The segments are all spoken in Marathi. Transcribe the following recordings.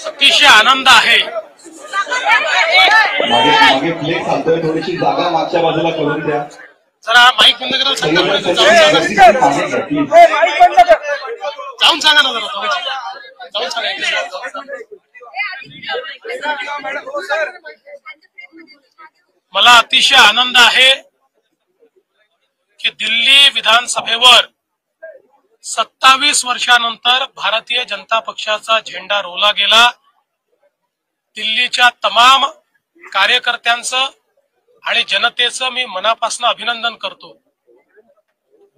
अतिशय आनंद आहे। मागे प्ले चालतोय, थोडीशी जागा मागच्या बाजूला करून द्या। जरा माईक बंद करा, जाऊन सांगा ना जरा, जाऊन सांगा। मला अतिशय आनंद आहे की दिल्ली विधानसभेवर 27 वर्षानंतर भारतीय जनता पक्षाचा झेंडा रोवला गेला। दिल्लीच्या तमाम कार्यकर्त्यांचं आणि जनतेचं मी मनापासून अभिनंदन करतो।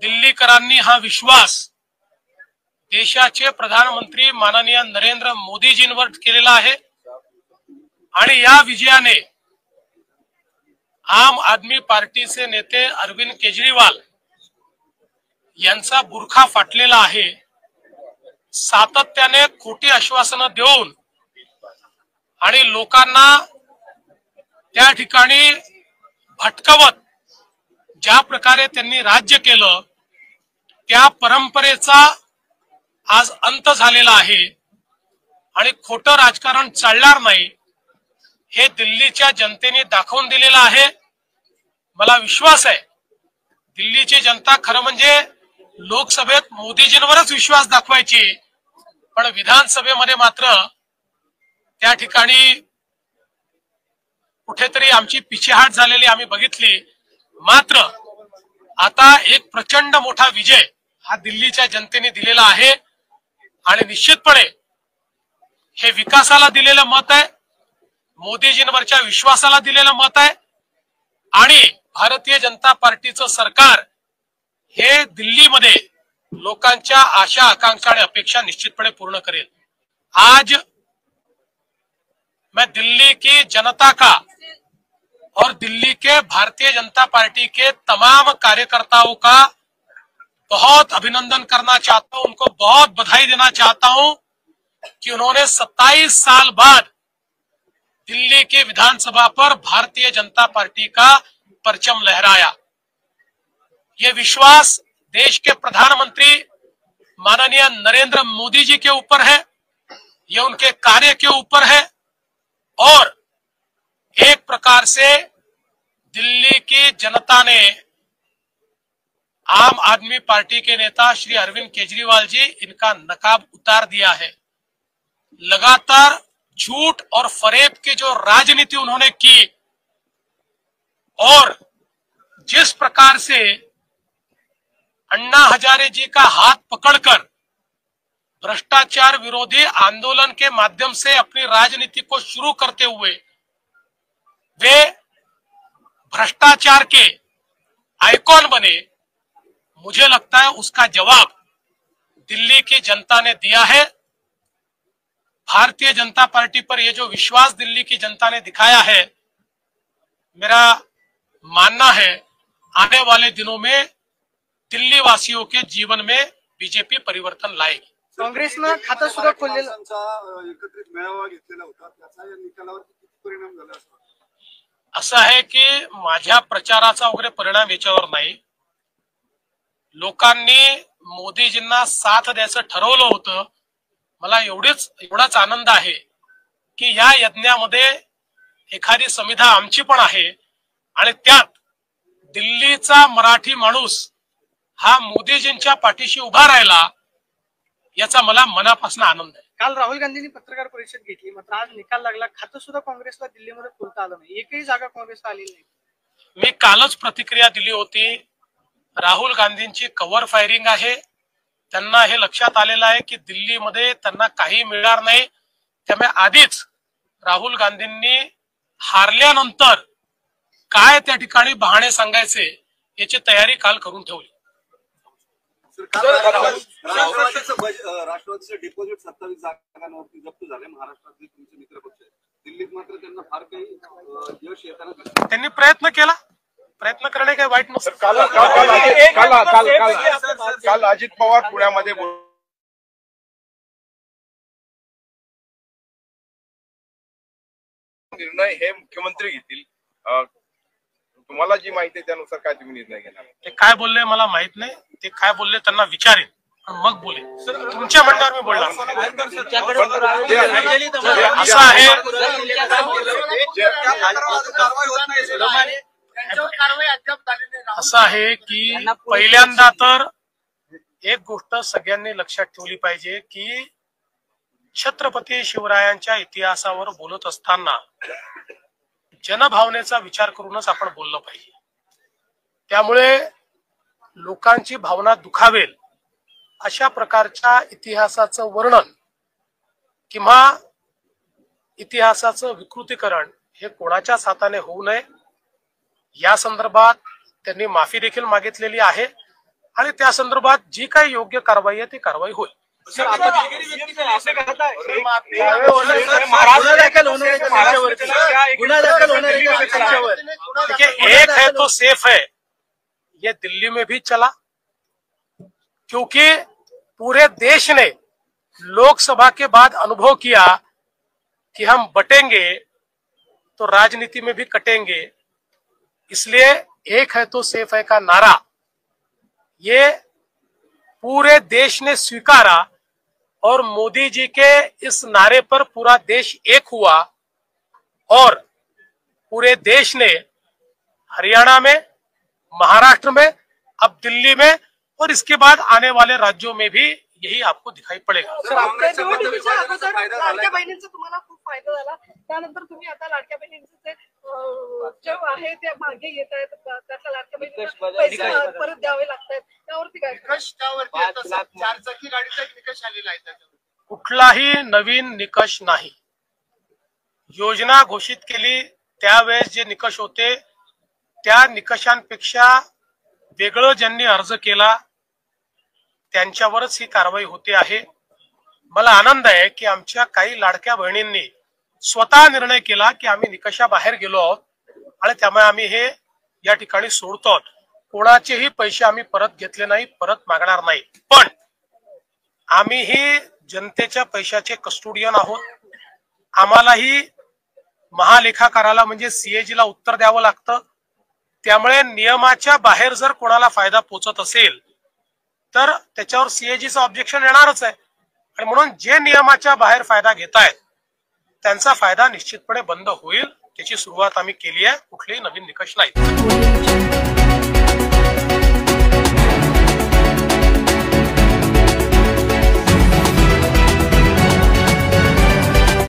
दिल्लीकरांनी हा विश्वास देशाचे प्रधानमंत्री माननीय नरेंद्र मोदीजींवर केलेला आहे आणि या विजयाने आम आदमी पार्टीचे नेते अरविंद केजरीवाल यांचा बुरखा फाटलेला आहे। सातत्याने खोटी आश्वासनं देऊन आणि लोकांना त्या ठिकाणी भटकवत ज्या प्रकारे त्यांनी राज्य केलं त्या परंपरेचा आज अंत झालेला आहे आणि खोटं राजकारण चालणार नाही हे दिल्लीच्या जनतेने दाखवून दिलेलं आहे। मला विश्वास आहे दिल्लीची जनता खरं म्हणजे लोकसभेत मोदीजींवरच विश्वास दाखवायची, पण विधानसभेमध्ये मात्र त्या ठिकाणी कुठेतरी आमची पिछेहाट झालेली आम्ही बघितली। मात्र आता एक प्रचंड मोठा विजय हा दिल्लीच्या जनतेने दिलेला आहे आणि निश्चितपणे हे विकासाला दिलेलं मत आहे, मोदीजींवरच्या विश्वासाला दिलेलं मत आहे आणि भारतीय जनता पार्टीचं सरकार हे दिल्लीमध्ये लोकांच्या आशा आकांक्षा आणि अपेक्षा निश्चितपणे पूर्ण करेल। आज मैं दिल्ली की जनता का और दिल्ली के भारतीय जनता पार्टी के तमाम कार्यकर्ताओं का बहुत अभिनंदन करना चाहता हूं, उनको बहुत बधाई देना चाहता हूं कि उन्होंने 27 साल बाद दिल्ली के विधानसभा पर भारतीय जनता पार्टी का परचम लहराया। ये विश्वास देश के प्रधानमंत्री माननीय नरेंद्र मोदी जी के ऊपर है, ये उनके कार्य के ऊपर है और एक प्रकार से दिल्ली की जनता ने आम आदमी पार्टी के नेता श्री अरविंद केजरीवाल जी इनका नकाब उतार दिया है। लगातार झूठ और फरेब की जो राजनीति उन्होंने की और जिस प्रकार से अन्ना हजारे जी का हाथ पकड़कर भ्रष्टाचार विरोधी आंदोलन के माध्यम से अपनी राजनीति को शुरू करते हुए वे भ्रष्टाचार के आइकॉन बने, मुझे लगता है उसका जवाब दिल्ली की जनता ने दिया है। भारतीय जनता पार्टी पर ये जो विश्वास दिल्ली की जनता ने दिखाया है, मेरा मानना है आने वाले दिनों में दिल्ली वासियों के जीवन में बीजेपी परिवर्तन लाएगी। काँग्रेसनं खातं सुद्धा खोललेलं एकत्रित मेळावा घेतलेला होता, त्याचा या निकालावर किती परिणाम झाला असं आहे की माझ्या प्रचाराचा वगैरे परिणाम याच्यावर नाही। लोकांनी मोदीजींना साथ द्यायचं ठरवलं होतं। मला एवढाच आनंद आहे की या यज्ञामध्ये एखादी समिधा आमची पण आहे आणि त्यात दिल्लीचा मराठी माणूस हा मोदीजींच्या पाठीशी उभा राहिला याचा मला मनापासून आनंद आहे। काल राहुल गांधींनी पत्रकार परिषद घेतली, मात्र आज निकाल लागला, खातं सुद्धा काँग्रेसला दिल्लीमध्ये खोलता आलं नाही, एकही जागा काँग्रेसला आलेली नाही। मी कालच प्रतिक्रिया दिली होती, राहुल गांधींची कव्हर फायरिंग आहे, त्यांना हे लक्षात आलेलं आहे की दिल्लीमध्ये त्यांना काही मिळणार नाही, त्यामुळे आधीच राहुल गांधींनी हारल्यानंतर काय त्या ठिकाणी बहाणे सांगायचे याची तयारी काल करून ठेवली। राष्ट्रवादीचे डिपॉझिट 27 जागांवरती जप्त झाले, महाराष्ट्रातले तुमचे मित्रपक्ष दिल्लीत मात्र त्यांना फार काही यश येताना त्यांनी प्रयत्न केला, प्रयत्न करणे काही वाईट नसतं। काल अजित पवार पुण्यामध्ये निर्णय हे मुख्यमंत्री घेतील. तुम्हाला जी माहिती आहे त्यानुसार काय तुम्ही निर्णय घेणार? ते काय बोलले मला माहित नाही. ते काय बोलले त्यांना विचारेन मग बोले. तुमच्या म्हणण्यावर मी बोलणार. असं आहे असं आहे की पहिल्यांदा तर एक गोष्ट सगळ्यांनी लक्षात ठेवली पाहिजे की छत्रपती शिवरायांच्या इतिहासावर बोलत असताना जनभावनेचा विचार करूनच आपण बोललं पाहिजे. त्यामुळे लोकांची भावना दुखावेल अशा प्रकारच्या इतिहासाचं वर्णन किंवा इतिहासाचं विकृतीकरण हे कोणाच्याच हाताने होऊ नये. या संदर्भात त्यांनी माफी देखील मागितलेली आहे आणि त्या संदर्भात जी काही योग्य कारवाई आहे ती कारवाई होईल. देखिए, एक है तो सेफ है, ये दिल्ली में भी चला क्योंकि पूरे देश ने लोकसभा के बाद अनुभव किया कि हम बटेंगे तो राजनीति में भी कटेंगे. इसलिए एक है तो सेफ है का नारा ये पूरे देश ने स्वीकारा और मोदी जी के इस नारे पर पूरा देश एक हुआ और पूरे देश ने हरियाणा में, महाराष्ट्र में, अब दिल्ली में और इसके बाद आने वाले राज्यों में भी यही आपको दिखाई पडेगा. लाडक्या बहिणींचा तुम्हाला खूप फायदा झाला. त्यानंतर तुम्ही आता लाडक्या बहिणींचे जे आहे ते मागे घेत आहेत. त्यातल्या लाडक्या बहिणींना पैसे परत द्यावे लागतात. त्यावरती काय? चारचाकी गाडीचा एक निकष आलेला आहे. कुठलाही नवीन निकष नाही. योजना घोषित केली त्यावेळेस जे निकष होते त्या निकषांपेक्षा वेगळं ज्यांनी अर्ज केला त्यांच्यावरच ही कारवाई होते आहे. मला आनंद आहे की आमच्या काही लाडक्या बहिणींनी स्वतः निर्णय केला की आम्ही निकषाबाहेर गेलो आहोत आणि त्यामुळे आम्ही हे या ठिकाणी सोडतो. कोणाचेही पैसे आम्ही परत घेतले नाही, परत मागणार नाही. पण आम्हीही जनतेच्या पैशाचे कस्टोडियन आहोत. आम्हालाही महालेखाकाराला म्हणजे सीएजी ला उत्तर द्यावं लागतं. त्यामुळे नियमाच्या बाहेर जर कोणाला फायदा पोचत असेल तर त्याच्यावर सीएजीचं ऑब्जेक्शन येणारच आहे. आणि म्हणून जे नियमाच्या बाहेर फायदा घेतायत त्यांचा फायदा निश्चितपणे बंद होईल. त्याची सुरुवात आम्ही केली आहे. कुठलेही नवीन निकष नाही.